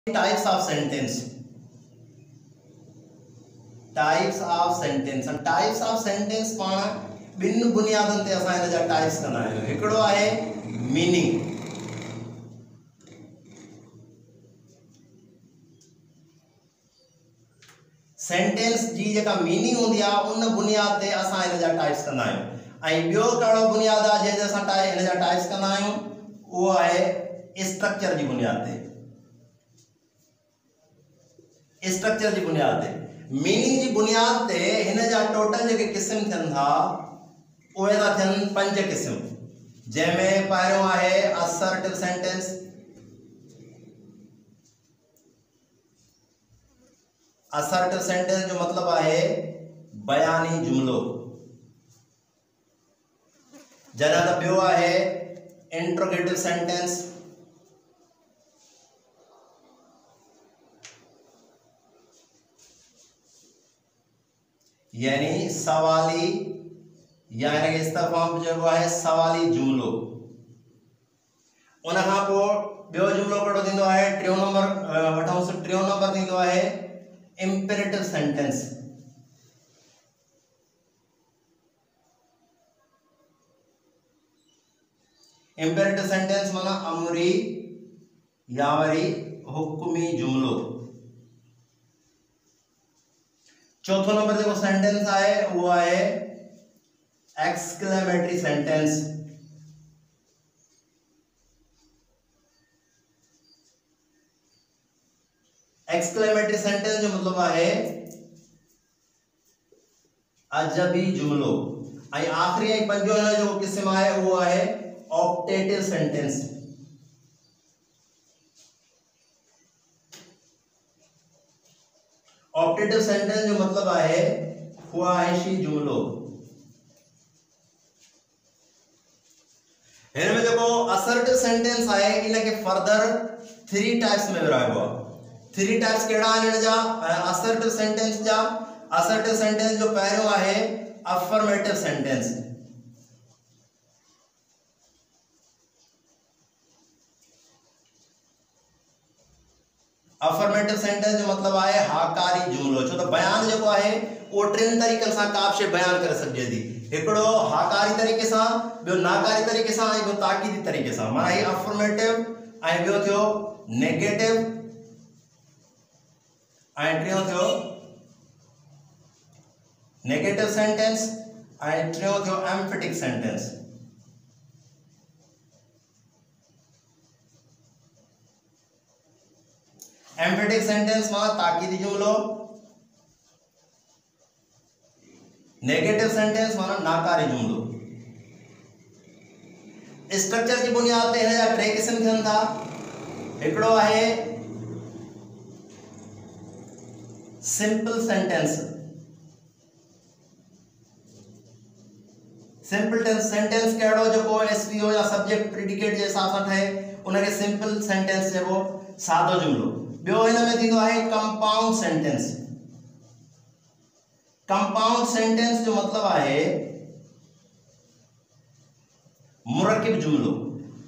Types of sentence, types of sentence types of sentence पाण ॿिनि बुनियादुनि ते असां हिन जा टाइप्स कंदा आहियूं। हिकिड़ो आहे मीनिंग, सेंटेंस जी जेका मीनिंग हूंदी आहे उन बुनियाद ते असां हिन जा टाइप्स कंदा आहियूं। ऐं ॿियो कहिड़ो बुनियाद आहे जंहिं ते असां हिन जा टाइप्स कंदा आहियूं, उहो आहे स्ट्रक्चर जी बुनियाद ते। स्ट्रक्चर जी बुनियाद ते, मीनिंग जी बुनियाद ते हिन जा टोटल जेके क़िस्म थियनि था उहे था थियनि 5 क़िस्म, जंहिंमें पहिरियों आहे असर्टिव सेंटेंस। असर्टिव सेंटेंस जो मतलब आहे बयानी जुमलो। जॾहिं त ॿियो आहे इंट्रोगेटिव सेंटेंस, यानी सवाली या हिनखे इस्तफाम चइबो आहे सवाली जुमलो। उन खां पोइ ॿियो जुमलो कहिड़ो थींदो आहे, टियों नंबर थींदो आहे इम्पेरेटिव सेंटेंस। इम्पेरेटिव सेंटेंस माना अमरी या वरी हुक्मी जुमलो। चौथों नंबर जेको सेंटेंस आहे उहो आहे एक्सक्लेमेटरी सेंटेंस। एक्सक्लेमेटरी सेंटेंस जो मतलब आहे अजबी जुमलो। ऐं आखिरी ऐं पंजो जो क़िस्म आहे उहो आहे ऑप्टेटिव सेंटेंस। ऑप्टेटिव सेंटेंस जो मतलब आहे ख्वाहिशी जुमलो। हिन में जेको असर्टिव सेंटेंस आहे इनखे फर्दर 3 टाइप्स में विराइबो आहे। 3 टाइप्स कहिड़ा आहिनि हिन जा असर्टिव सेंटेंस जा? असर्टिव सेंटेंस जो पहिरियों आहे अफर्मेटिव सेंटेंस। अफर्मेटिव सेंटेंस जो मतलब आहे हाकारी जुमलो। छो त बयान जेको आहे उहो 3 तरीक़नि सां का बि शइ बयान करे सघिजे थी। हिकिड़ो हाकारी तरीक़े सां, ॿियो नाकारी तरीक़े सां, ऐं ॿियो ताकीदी तरीक़े सां। माना ही अफर्मेटिव ऐं ॿियो थियो नेगेटिव ऐं टियों थियो नेगेटिव सेंटेंस ऐं टियों थियो एम्फेटिक सेंटेंस। एम्फेटिक सेंटेंस माना ताकीदी जुमलो, नेगेटिव सेंटेंस माना नाकारी जुमलो। स्ट्रक्चर की बुनियाद ते हिन जा 3 क़िस्म थियनि था। हिकिड़ो आहे सिंपल सेंटेंस। सिंपल सेंटेंस कहिड़ो जेको एसवीओ या सब्जेक्ट प्रीडिकेट जे हिसाब सां ठहे उनखे सिंपल सेंटेंस चइबो, सादो जुमलो। ॿियो हिन में थींदो आहे कंपाउंड सेंटेंस। कंपाउंड सेंटेंस जो मतलब आहे मुरकिब जुमलो।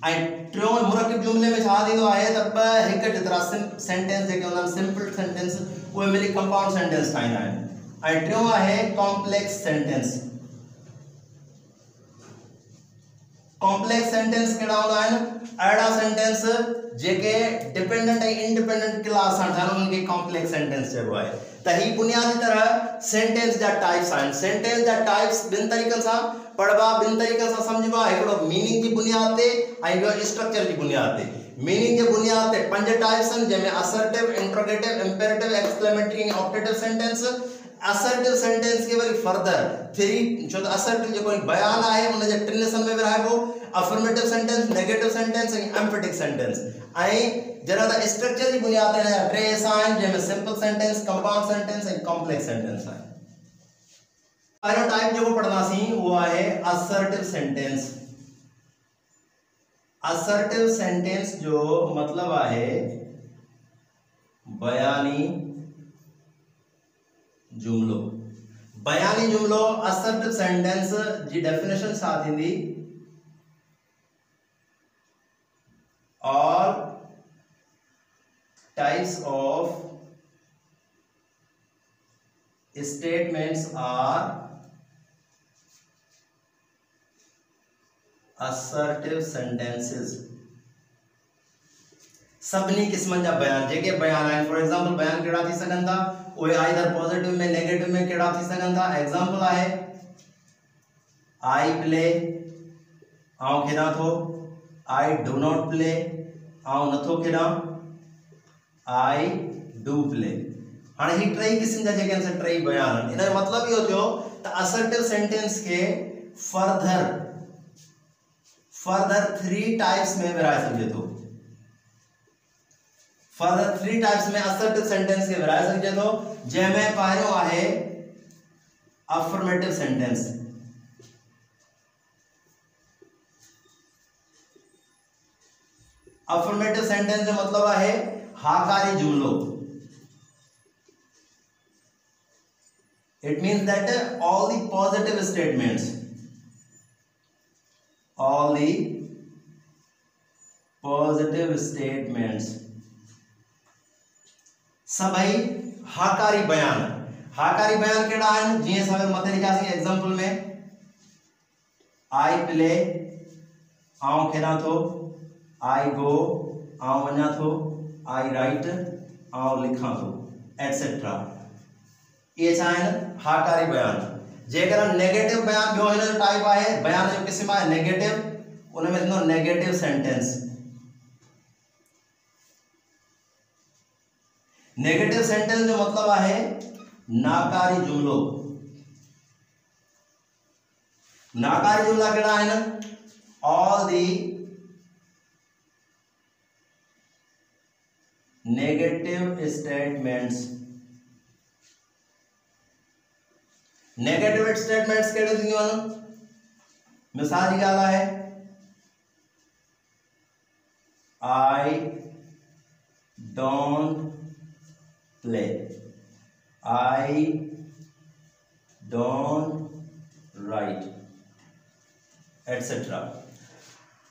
ऐं टियों मुरकिब जुमले में छा थींदो आहे त 2 हिक जेतिरा सेंटेंस जेके हूंदा आहिनि सिंपल सेंटेंस उहे मिली कंपाउंड सेंटेंस ठाहींदा आहिनि। ऐं टियों आहे कॉम्प्लेक्स सेंटेंस। कॉम्प्लेक्स सेंटेंस कहिड़ा हूंदा आहिनि? अहिड़ा सेंटेंस जेके डिपेंडेंट ऐं इंडिपेंडेंट क्लास सां ठहियल उनखे कॉम्प्लेक्स सेंटेंस चइबो आहे। त ही बुनियादी तरह सेंटेंस जा टाइप्स आहिनि। सेंटेंस जा टाइप्स 2 तरीक़नि सां पढ़बा, 2 तरीक़नि सां समझबा। हिकिड़ो मीनिंग जी बुनियाद ते ऐं ॿियो स्ट्रक्चर जी बुनियाद ते। मीनिंग जे बुनियाद ते 5 टाइप्स आहिनि, जंहिंमें असर्टिव, इंट्रोगेटिव, इम्पेरेटिव, एक्सक्लेमेटरी ऐं ऑप्टेटिव सेंटेंस। असर्टिव सेंटेंस के वरी फर्दर 3, छो त असर्टिव जेको बयान आहे उन जे 3 हिस्सनि में विराइबो, अफर्मेटिव सेंटेंस, नेगेटिव सेंटेंस ऐं एम्फेटिक सेंटेंस। ऐं जरा त स्ट्रक्चर जी बुनियाद ते 3 हिस्सा आहिनि, जंहिंमें सिंपल सेंटेंस, कंपाउंड सेंटेंस ऐं कॉम्प्लेक्स सेंटेंस आहे। पहिरियों टाइप जेको पढ़ंदासीं उहो आहे असर्टिव सेंटेंस। असर्टिव सेंटेंस जो मतलब आहे बयानी जुमलो। बयानी जुमलो असर्टिव सेंटेंस जी डेफिनेशन छा थींदी? और types of statements are assertive sentences. सभिनी किस्मनि जा बयान जेके बयान आहिनि, फॉर एग्जांपल बयान कहिड़ा थी सघनि था, उहे आइदर पॉजिटिव में नेगेटिव में कहिड़ा थी सघनि था. एग्जांपल आहे आई प्ले, आउं खेॾां थो. आई डू नॉट प्ले, आउं नथो खेॾां. I do play. हाणे ही टई किस्म जा जेके आहिनि टई बयान आहिनि. इन जो मतिलबु इहो थियो त असर्टिव सेंटेंस खे फर्दर 3 टाइप्स में विराए सघिजे थो. फर्दर 3 टाइप्स में असर्टिव सेंटेंस खे विराए सघिजे थो, जंहिंमें पहिरियों आहे अफर्मेटिव सेंटेंस. अफर्मेटिव सेंटेंस जो मतलब आहे हाकारी जुमलो. It means that all the positive statements सभई हाकारी बयान. हाकारी बयान केड़ा आहिनि जीअं असां मथे लिखियासीं एग्जांपल में, आई प्ले, आउं खेॾां थो. आई गो, आउं वञां थो. आई राइट, आउं लिखां थो, एटसेट्रा. ये छा आहिनि हाकारी बयान. जेकर नेगेटिव बयान ॿियो हिन जो टाइप आहे, बयान जो क़िस्म आहे नेगेटिव. उन में थींदो नेगेटिव सेंटेंस. नेगेटिव सेंटेंस जो मतलब आहे नाकारी जुमलो. नाकारी जुमला केड़ा आहिनि? All the negative statements. Negative statements केड़े थींदियूं आहिनि? मिसाल जी ॻाल्हि आहे I don't play. I don't write, etcetera.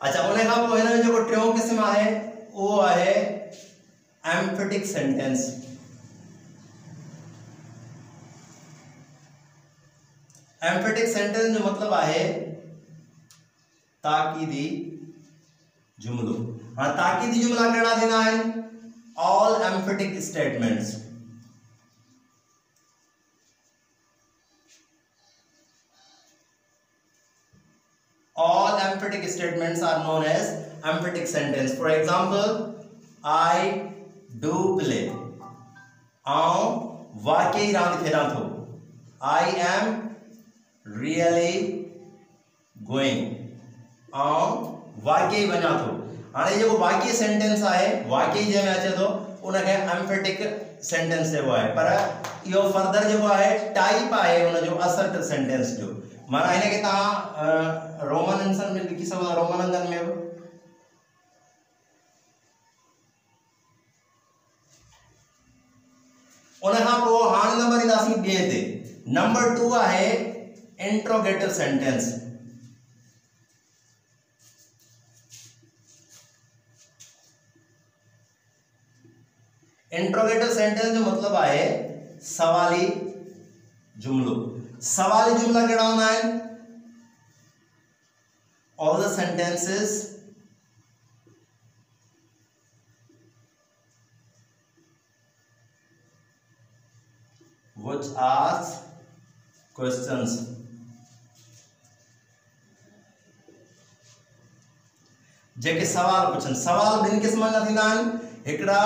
अच्छा, उन खां पोइ हिन जो टियों क़िस्म आहे उहो आहे एम्फेटिक सेंटेंस. एम्फेटिक सेंटेंस जो मतलब आहे ताकीदी जुमलो. हाँ, ताकीदी जुमला केड़ा थींदा आहिनि? All emphatic statements. All emphatic statements are known as emphatic sentence. For example, I do play. आउं वाकई रांदि खेॾां थो. I am really going. आउं वाकई वञां थो. हाणे जेको वाकई सेंटेंस आहे, वाकई जंहिंमें अचे थो उनखे एम्फेटिक सेंटेंस चइबो आहे. पर इहो फर्दर जेको आहे टाइप आहे उनजो असर्टिव सेंटेंस जो. माना हिनखे तव्हां रोमन आंसर में लिखी सघो था, रोमन अंगनि में बि. उन खां पोइ हाणे नंबर ईंदासीं ॿिए ते. नंबर 2 आहे इंट्रोगेटिव सेंटेंस. इंट्रोगेटिव सेंटेंस जो मतलब आहे सवाली जुमलो. सवाली जुमला केड़ा होंदा आहिनि? All the sentences which ask questions. जेके सवाल पुछन. सवाल ॿिनि क़िस्मनि जा थींदा आहिनि. हिकिड़ा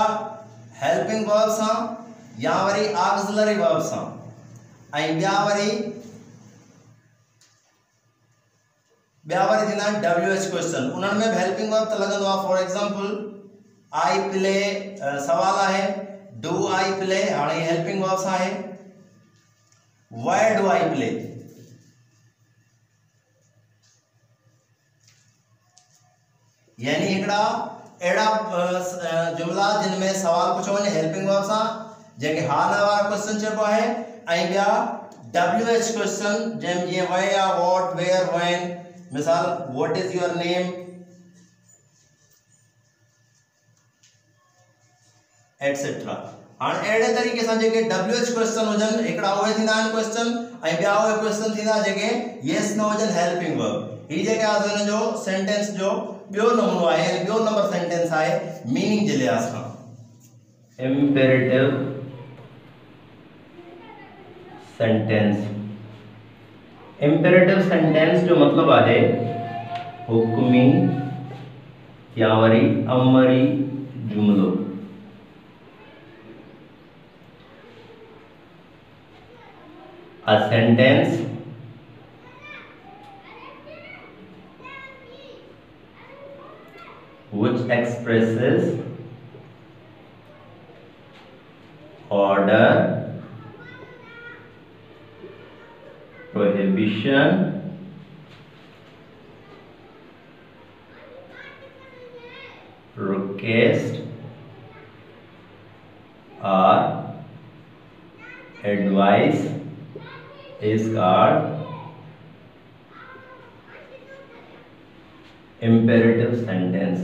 हेल्पिंग वर्ब सां या वरी ऑक्सिलरी वर्ब सां, ऐं ॿिया वरी थींदा आहिनि WH क्वेश्चन. उन्हनि में बि हेल्पिंग वर्ब त लॻंदो आहे. फॉर एग्जांपल आई प्ले सवाल आहे, डू आई प्ले हाणे हेल्पिंग वर्ब सां आहे. वाई डू आई प्ले, यानी हिकिड़ा अहिड़ा जुमला जिनमें सवाल पुछो वञे हेल्पिंग वर्ब सां, जंहिंखे हा न वारा क्वेश्चन चइबो आहे, ऐं ॿिया WH क्वेश्चन जंहिं जीअं वेयर, व्हाट, वेयर, व्हेन. मिसाल what is your name, etcetera. हाणे अहिड़े तरीक़े सां जेके WH क्वेश्चन हुजनि हिकिड़ा उहे थींदा आहिनि क्वेश्चन, ऐं ॿिया उहे क्वेश्चन थींदा जेके येस नो हुजनि हेल्पिंग वर्ब। ही जेके आहे हिन जो सेंटेंस जो ॿियो नमूनो आहे, ॿियो नंबर सेंटेंस आहे मीनिंग जे लिहाज़ सां। Imperative sentence. इम्पेरेटिव सेंटेंस जो मतलब आहे हुक्मी या worry Amari जुमलो। A sentence which expresses order, prohibition, request or advice is called imperative sentence।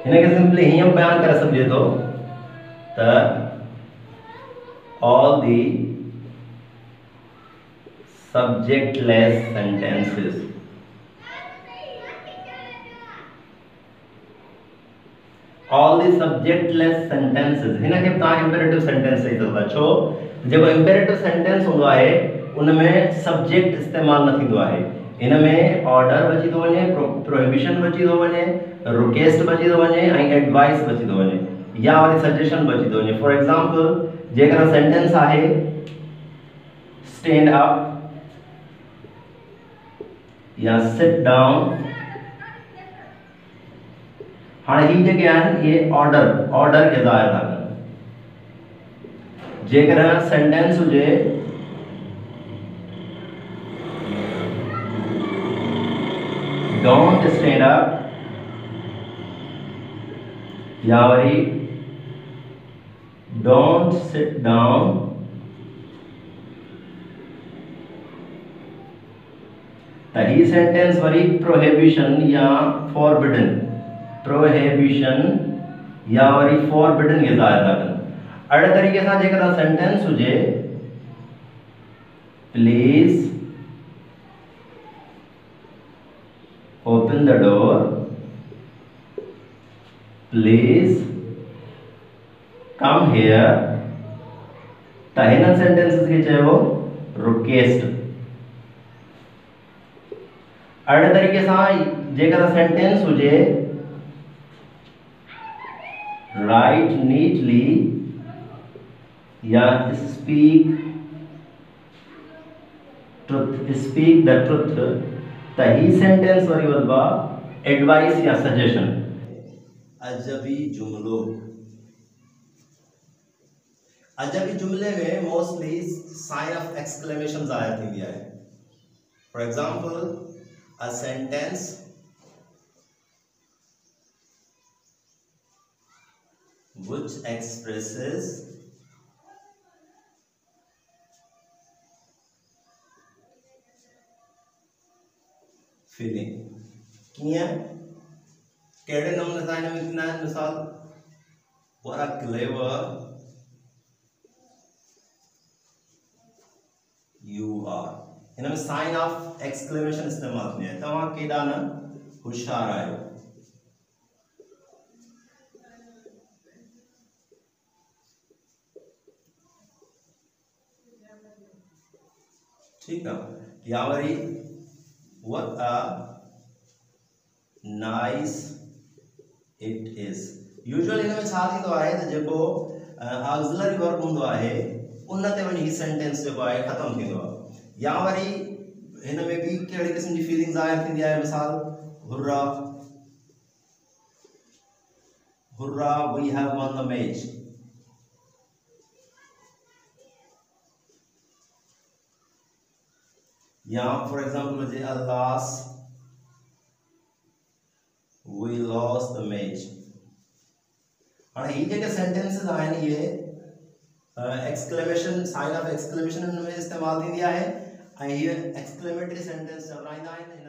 इनके सिंपली ही हम बयान कर सके तो all the subjectless sentences, all the subjectless sentences हिनके ता imperative sentence सही चलदा छो जेको imperative sentence होंदो आहे उनमें सब्जेक्ट इस्तेमाल न थींदो आहे। इनमें ऑर्डर बची थो वञे, प्रोहिबिशन बची थो वञे, रिक्वेस्ट बची थो वञे ऐं एडवाइस बची थो वञे या वरी सजेशन बची थो वञे। फॉर एग्जांपल जेकर सेंटेंस आहे स्टैंड अप या सिट डाउन, हाँ ही जेके आहिनि ये ऑर्डर के ज़ाहिर था कनि। जेकर सेंटेंस हुजे डोंट स्टैंड अप या वरी डोंट सिट डाउन, तो ही सेंटेंस वरी प्रोहिबिशन या फॉरबिडन, प्रोहिबिशन या वरी फॉरबिडन के ज़ाहिर था कनि। अहिड़े तरीक़े सां जेकर सेंटेंस हुजे please open the door, please come here, त हिन सेंटेंसेस खे चइबो रिक्वेस्ट। अहिड़े तरीक़े सां जेकर सेंटेंस हुजे राइट नीटली या स्पीक द ट्रुथ, त ही सेंटेंस वरी वधबा एडवाइस या सजेशन। अजबी जुमलो, अजबी जुमले में मोस्टली साइन ऑफ एक्सक्लेमेशन ज़ाहिर थींदी आहे। For example a sentence which expresses feeling। कीअं कहिड़े नमूने सां हिन में थींदा आहिनि? मिसाल what a clever you are, इनमें साइन ऑफ एक्सक्लेमेशन इस्तेमाल थींदी आहे, तव्हां केॾा न होशियार आहियो। ठीक है, या worry what a nice it is। Usually इनमें छा थींदो आहे त जेको ऑक्सिलरी वर्ब हूंदो आहे उन ते वञी ही सेंटेंस जेको आहे ख़त्म थींदो आहे। या वरी हिन में भी कहिड़ी क़िस्म जी फीलिंग ज़ाहिर थींदी आहे। मिसाल hurrah, hurrah we have won the match. या फॉर एग्जांपल जे alas we lost the match. हाणे ही जेके सेंटेंसेस आहिनि ये एक्सक्लेमेशन, साइन ऑफ एक्सक्लेमेशन में इस्तेमाल थींदी आहे ऐं हीअ एक्सक्लेमेटरी सेंटेंस चवराईंदा आहिनि।